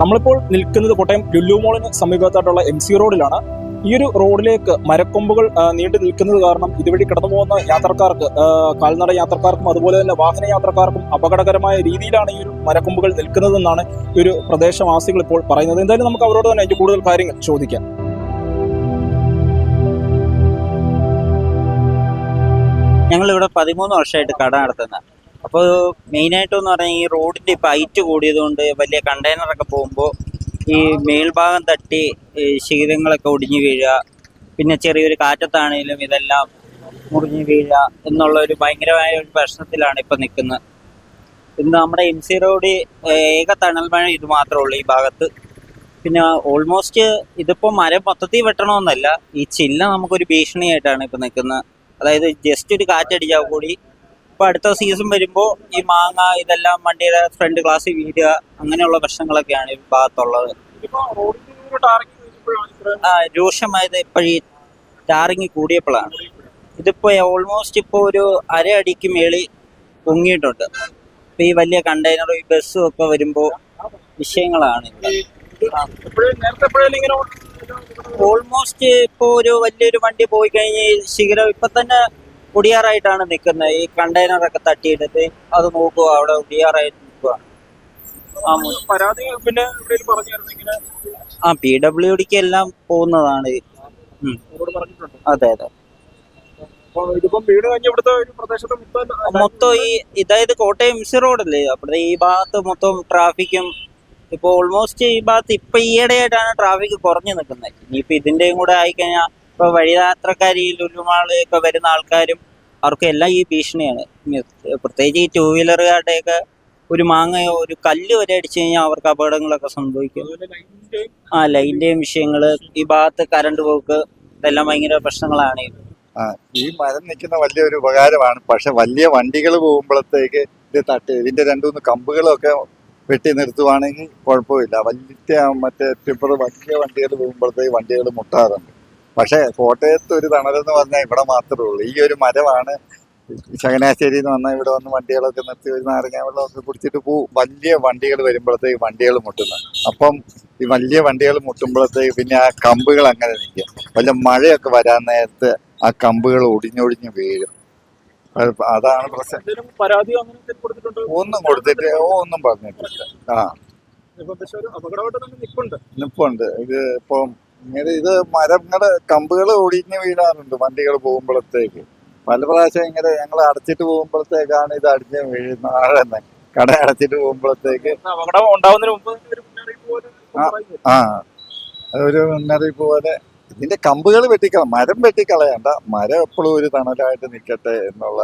നമ്മളിപ്പോൾ നിൽക്കുന്നത് കോട്ടയം ലുലു മോളിന് സമീപത്തായിട്ടുള്ള MC റോഡിലാണ്. ഈ ഒരു റോഡിലേക്ക് മരക്കൊമ്പുകൾ നീണ്ടു നിൽക്കുന്നത് കാരണം ഇതുവഴി കടന്നു പോകുന്ന യാത്രക്കാർക്ക്, കാൽനട യാത്രക്കാർക്കും അതുപോലെ തന്നെ വാഹന യാത്രക്കാർക്കും അപകടകരമായ രീതിയിലാണ് ഈ ഒരു മരക്കൊമ്പുകൾ നിൽക്കുന്നതെന്നാണ് ഈ ഒരു പ്രദേശവാസികൾ ഇപ്പോൾ പറയുന്നത്. എന്തായാലും നമുക്ക് അവരോട് തന്നെ അതിന്റെ കൂടുതൽ കാര്യങ്ങൾ ചോദിക്കാം. ഞങ്ങളിവിടെ 13 വർഷമായിട്ട് കട നടത്തുന്നത്. അപ്പോൾ മെയിനായിട്ടെന്ന് പറഞ്ഞാൽ ഈ റോഡിൻ്റെ ഇപ്പോൾ ഹൈറ്റ് കൂടിയതുകൊണ്ട് വലിയ കണ്ടെയ്നറൊക്കെ പോകുമ്പോൾ ഈ മേൽഭാഗം തട്ടി ശീലങ്ങളൊക്കെ ഒടിഞ്ഞു വീഴുക, പിന്നെ ചെറിയൊരു കാറ്റത്താണെങ്കിലും ഇതെല്ലാം മുറിഞ്ഞു വീഴുക എന്നുള്ള ഒരു ഭയങ്കരമായ ഒരു പ്രശ്നത്തിലാണ് ഇപ്പം നിൽക്കുന്നത്. ഇന്ന് നമ്മുടെ MC റോഡ് ഏക തണൽ മഴ ഇത് മാത്രമേ ഉള്ളൂ ഈ ഭാഗത്ത്. പിന്നെ ഓൾമോസ്റ്റ് ഇതിപ്പോൾ മരം മൊത്തത്തിൽ വെട്ടണമെന്നല്ല, ഈ ചില്ല നമുക്കൊരു ഭീഷണിയായിട്ടാണ് ഇപ്പം നിൽക്കുന്നത്. അതായത് ജസ്റ്റ് ഒരു കാറ്റടിച്ചാൽ കൂടി ഇപ്പോൾ അടുത്ത സീസൺ വരുമ്പോൾ ഈ മാങ്ങ ഇതെല്ലാം വണ്ടിയുടെ ഫ്രണ്ട് ഗ്ലാസ്സിൽ വീഴുക, അങ്ങനെയുള്ള പ്രശ്നങ്ങളൊക്കെയാണ് ഈ ഭാഗത്തുള്ളത്. രൂക്ഷമായത് ഇപ്പോഴീ ടാറിങ് കൂടിയപ്പോഴാണ്. ഇതിപ്പോൾ ഓൾമോസ്റ്റ് ഇപ്പോൾ ഒരു അര അടിക്ക് മേളിൽ പൊങ്ങിയിട്ടുണ്ട്. ഇപ്പോൾ ഈ വലിയ കണ്ടെയ്നർ ഈ ബസ്സും ഒക്കെ വരുമ്പോൾ വിഷയങ്ങളാണ്. ഓൾമോസ്റ്റ് ഇപ്പോൾ ഒരു വലിയൊരു വണ്ടി പോയി കഴിഞ്ഞ് ശീഘ്രം ഇപ്പം തന്നെ ഒടിയാറായിട്ടാണ് നിൽക്കുന്നത്. ഈ കണ്ടെയ്നറൊക്കെ തട്ടിയിട്ടിട്ട് അത് നോക്കുക, അവിടെ ഒടിയാറായിട്ട് നിൽക്കുക. PWDക്ക് എല്ലാം പോകുന്നതാണ്. അതെ അതെ. മൊത്തം ഈ ഇതായത് കോട്ടയം MC റോഡല്ലേ, അവിടെ ഈ ഭാഗത്ത് മൊത്തം ട്രാഫിക്കും. ഇപ്പോൾ ഓൾമോസ്റ്റ് ഈ ഭാഗത്ത് ഇപ്പൊ ഈയിടെയായിട്ടാണ് ട്രാഫിക് കുറഞ്ഞു നിൽക്കുന്നത്. ഇനിയിപ്പോൾ ഇതിന്റെയും കൂടെ ആയിക്കഴിഞ്ഞാൽ ഇപ്പൊ വഴിയാത്രക്കാർ ഈ ലുലുമാളിലൊക്കെ വരുന്ന ആൾക്കാരും അവർക്കും എല്ലാം ഈ ഭീഷണിയാണ്. പ്രത്യേകിച്ച് ഈ 2 വീലറുകാരുടെയൊക്കെ ഒരു മാങ്ങയോ ഒരു കല്ല് വരെ അടിച്ചു കഴിഞ്ഞാൽ അവർക്ക് അപകടങ്ങളൊക്കെ സംഭവിക്കും. ലൈനിന്റെയും വിഷയങ്ങള്, ഈ ഭാഗത്ത് കറണ്ട് പോക്ക്, ഇതെല്ലാം ഭയങ്കര പ്രശ്നങ്ങളാണ്. ഈ മരം നിൽക്കുന്ന വലിയൊരു ഉപകാരമാണ്. പക്ഷെ വലിയ വണ്ടികൾ പോകുമ്പോഴത്തേക്ക് ഇത് ഇതിന്റെ 2-3 കമ്പുകളൊക്കെ വെട്ടി നിർത്തുവാണെങ്കിൽ കുഴപ്പമില്ല. മറ്റേ ടിപ്പർ വലിയ വണ്ടികൾ പോകുമ്പോഴത്തേക്ക് വണ്ടികൾ മുട്ടാറുണ്ട്. പക്ഷെ കോട്ടയത്ത് ഒരു തണലെന്ന് പറഞ്ഞാൽ ഇവിടെ മാത്രമേ ഉള്ളൂ. ഈ ഒരു മരമാണ്. ചങ്ങനാശ്ശേരിയിൽ നിന്ന് വന്നാൽ ഇവിടെ വന്ന് വണ്ടികളൊക്കെ നിർത്തി ഒരു നാരങ്ങ വെള്ളമൊക്കെ കുടിച്ചിട്ട് പോവും. വലിയ വണ്ടികൾ വരുമ്പോഴത്തേക്ക് വണ്ടികൾ മുട്ടുന്നത്. അപ്പം ഈ വലിയ വണ്ടികൾ മുട്ടുമ്പോഴത്തേക്ക് പിന്നെ ആ കമ്പുകൾ അങ്ങനെ നിൽക്കും. വല്ല മഴയൊക്കെ വരാൻ നേരത്ത് ആ കമ്പുകൾ ഒടിഞ്ഞൊടിഞ്ഞ് വീഴും. അതാണ് പ്രശ്നം. ഒന്നും കൊടുത്തിട്ട് ഒന്നും പറഞ്ഞിട്ടില്ല. നിപ്പുണ്ട്. ഇത് ഇപ്പം ഇത് മരങ്ങള് കമ്പുകൾ ഒടിഞ്ഞ് വീഴാറുണ്ട് വണ്ടികൾ പോകുമ്പോഴത്തേക്ക്. പല പ്രാവശ്യം ഇങ്ങനെ ഞങ്ങൾ അടച്ചിട്ട് പോകുമ്പോഴത്തേക്കാണ് ഇത് അടിഞ്ഞ് വീഴുന്ന. കട അടച്ചിട്ട് പോകുമ്പോഴത്തേക്ക് അതൊരു മുന്നറിയിപ്പ് പോലെ. ഇതിന്റെ കമ്പുകൾ വെട്ടിക്കളയാം, മരം വെട്ടിക്കളയണ്ട. മരം എപ്പോഴും ഒരു തണലായിട്ട് നിൽക്കട്ടെ എന്നുള്ള